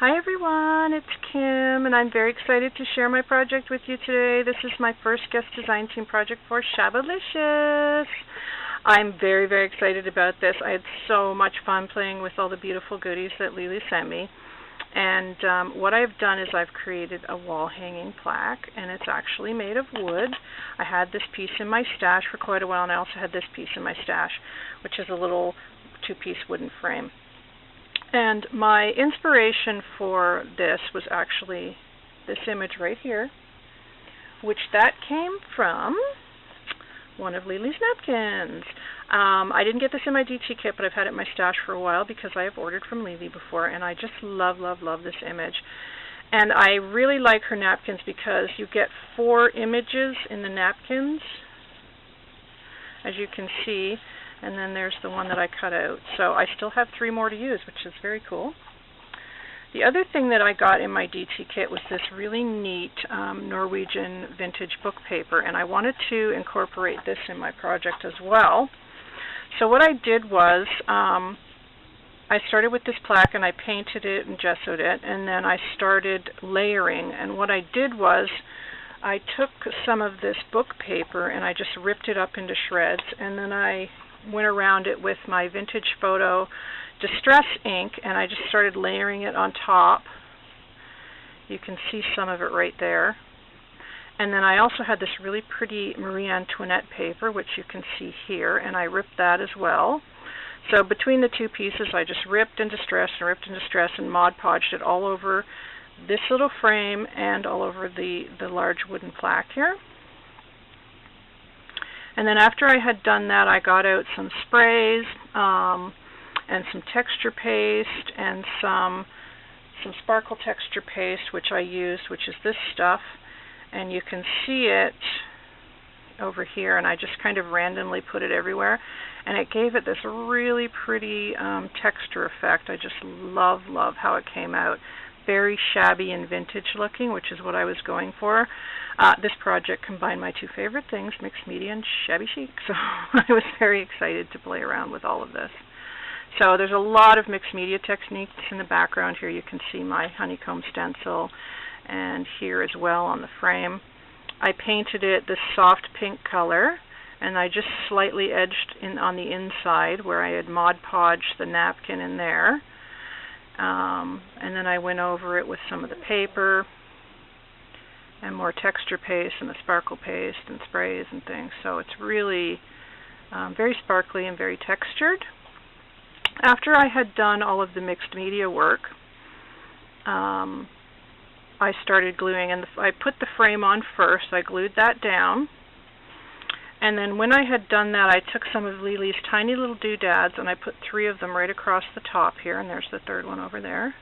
Hi everyone, it's Kim, and I'm very excited to share my project with you today. This is my first guest design team project for Shabbylishious. I'm very, very excited about this. I had so much fun playing with all the beautiful goodies that Lily sent me. And what I've done is I've created a wall hanging plaque, and it's actually made of wood. I had this piece in my stash for quite a while, and I also had this piece in my stash, which is a little two-piece wooden frame. And my inspiration for this was actually this image right here, which that came from one of Lily's napkins. I didn't get this in my DT kit, but I've had it in my stash for a while because I have ordered from Lily before, and I just love, love, love this image. And I really like her napkins because you get 4 images in the napkins, as you can see. And then there's the one that I cut out. So I still have 3 more to use, which is very cool. The other thing that I got in my DT kit was this really neat Norwegian vintage book paper, and I wanted to incorporate this in my project as well. So what I did was I started with this plaque and I painted it and gessoed it, and then I started layering. And what I did was I took some of this book paper and I just ripped it up into shreds, and then I went around it with my vintage photo distress ink, and I just started layering it on top. You can see some of it right there. And then I also had this really pretty Marie Antoinette paper, which you can see here, and I ripped that as well. So between the 2 pieces, I just ripped and distressed and ripped and distressed and Mod Podged it all over this little frame and all over the large wooden plaque here. And then after I had done that, I got out some sprays and some texture paste and some sparkle texture paste, which I used, which is this stuff. And you can see it over here, and I just kind of randomly put it everywhere. And it gave it this really pretty texture effect. I just love, love how it came out. Very shabby and vintage looking, which is what I was going for. This project combined my 2 favorite things, mixed media and Shabby Chic, so I was very excited to play around with all of this. So there's a lot of mixed media techniques in the background here. You can see my honeycomb stencil, and here as well on the frame. I painted it this soft pink color, and I just slightly edged in on the inside where I had Mod Podged the napkin in there. And then I went over it with some of the paper and more texture paste and the sparkle paste and sprays and things. So it's really very sparkly and very textured. After I had done all of the mixed media work, I started gluing, and I put the frame on first. I glued that down. And then when I had done that, I took some of Lily's tiny little doodads and I put 3 of them right across the top here, and there's the 3rd one over there.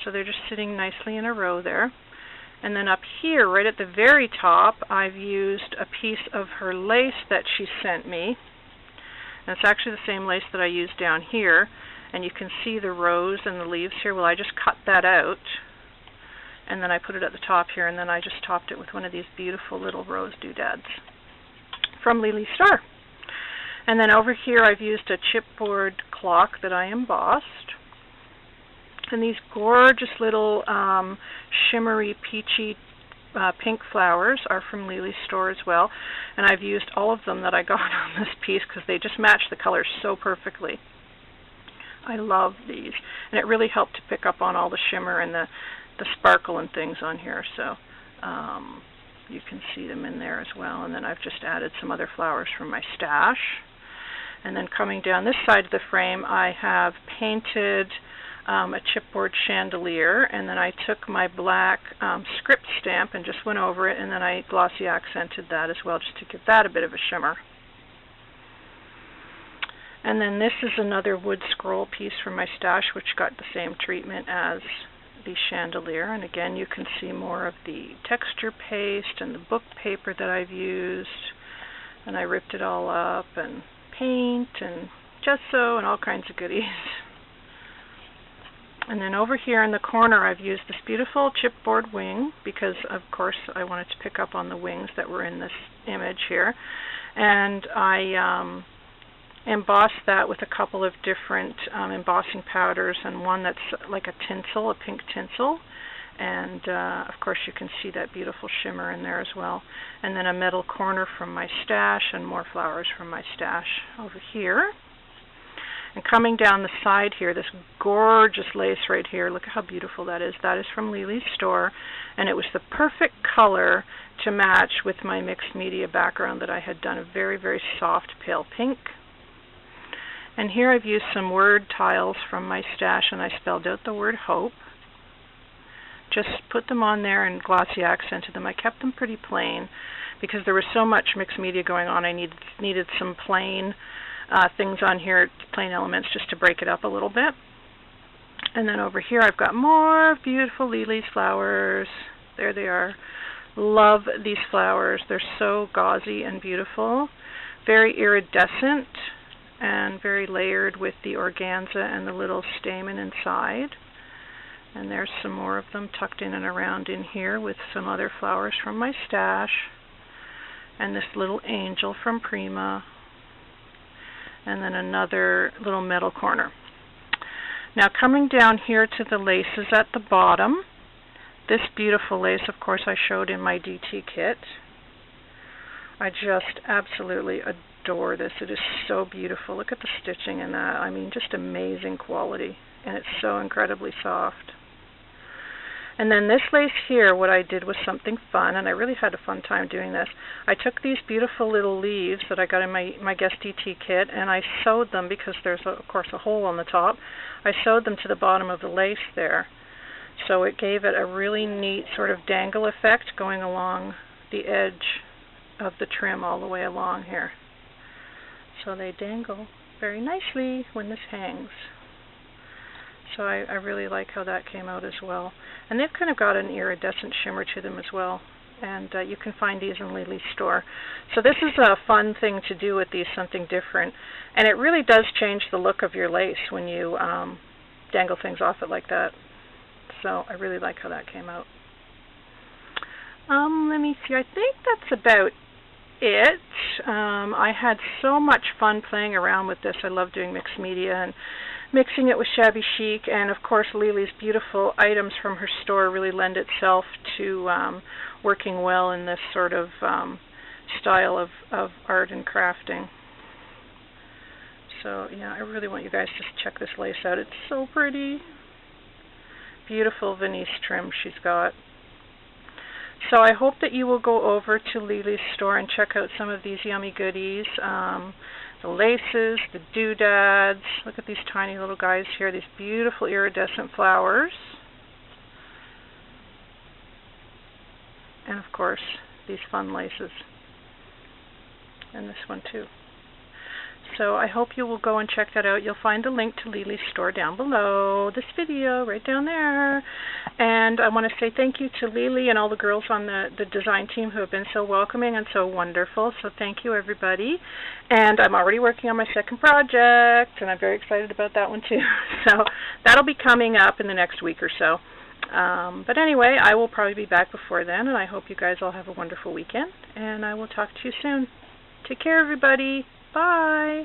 So they're just sitting nicely in a row there. And then up here, right at the very top, I've used a piece of her lace that she sent me. And it's actually the same lace that I used down here. And you can see the rose and the leaves here. Well, I just cut that out, and then I put it at the top here, and then I just topped it with one of these beautiful little rose doodads from Lily's Star. And then over here I've used a chipboard clock that I embossed. And these gorgeous little shimmery peachy pink flowers are from Lily's store as well. And I've used all of them that I got on this piece because they just match the colors so perfectly. I love these. And it really helped to pick up on all the shimmer and the sparkle and things on here. So you can see them in there as well. And then I've just added some other flowers from my stash. And then coming down this side of the frame, I have painted a chipboard chandelier, and then I took my black script stamp and just went over it, and then I glossy accented that as well just to give that a bit of a shimmer. And then this is another wood scroll piece from my stash, which got the same treatment as the chandelier. And again, you can see more of the texture paste and the book paper that I've used. And I ripped it all up, and paint and gesso and all kinds of goodies. And then over here in the corner, I've used this beautiful chipboard wing because, of course, I wanted to pick up on the wings that were in this image here. And I embossed that with a couple of different embossing powders, and one that's like a tinsel, a pink tinsel. And of course you can see that beautiful shimmer in there as well. And then a metal corner from my stash and more flowers from my stash over here. And coming down the side here, this gorgeous lace right here, look at how beautiful that is. That is from Lily's store, and it was the perfect color to match with my mixed media background that I had done, a very, very soft pale pink. And here I've used some word tiles from my stash, and I spelled out the word hope. Just put them on there and glossy accented them. I kept them pretty plain because there was so much mixed media going on. I needed some plain things on here, plain elements, just to break it up a little bit. And then over here I've got more beautiful Lily's flowers. There they are. Love these flowers. They're so gauzy and beautiful. Very iridescent and very layered with the organza and the little stamen inside. And there's some more of them tucked in and around in here with some other flowers from my stash. And this little angel from Prima. And then another little metal corner. Now coming down here to the laces at the bottom, this beautiful lace, of course, I showed in my DT kit. I just absolutely adore this. It is so beautiful. Look at the stitching in that. I mean, just amazing quality. And it's so incredibly soft. And then this lace here, what I did was something fun, and I really had a fun time doing this. I took these beautiful little leaves that I got in my Guest DT kit, and I sewed them, because there's, of course, a hole on the top. I sewed them to the bottom of the lace there. So it gave it a really neat sort of dangle effect going along the edge of the trim all the way along here. So they dangle very nicely when this hangs. So I really like how that came out as well. And they've kind of got an iridescent shimmer to them as well. And you can find these in Lily's store. So this is a fun thing to do with these, something different. And it really does change the look of your lace when you dangle things off it like that. So I really like how that came out. Let me see. I think that's about it. I had so much fun playing around with this. I love doing mixed media and mixing it with Shabby Chic, and of course Lily's beautiful items from her store really lend itself to working well in this sort of style of art and crafting. So yeah, I really want you guys to check this lace out. It's so pretty. Beautiful Venice trim she's got. So I hope that you will go over to Lily's store and check out some of these yummy goodies. The laces, the doodads. Look at these tiny little guys here, these beautiful iridescent flowers. And of course, these fun laces. And this one too. So I hope you will go and check that out. You'll find a link to Lily's store down below this video, right down there. And I want to say thank you to Lily and all the girls on the design team who have been so welcoming and so wonderful. So thank you, everybody. And I'm already working on my second project, and I'm very excited about that one too. So that'll be coming up in the next week or so. But anyway, I will probably be back before then, and I hope you guys all have a wonderful weekend. And I will talk to you soon. Take care, everybody. Bye.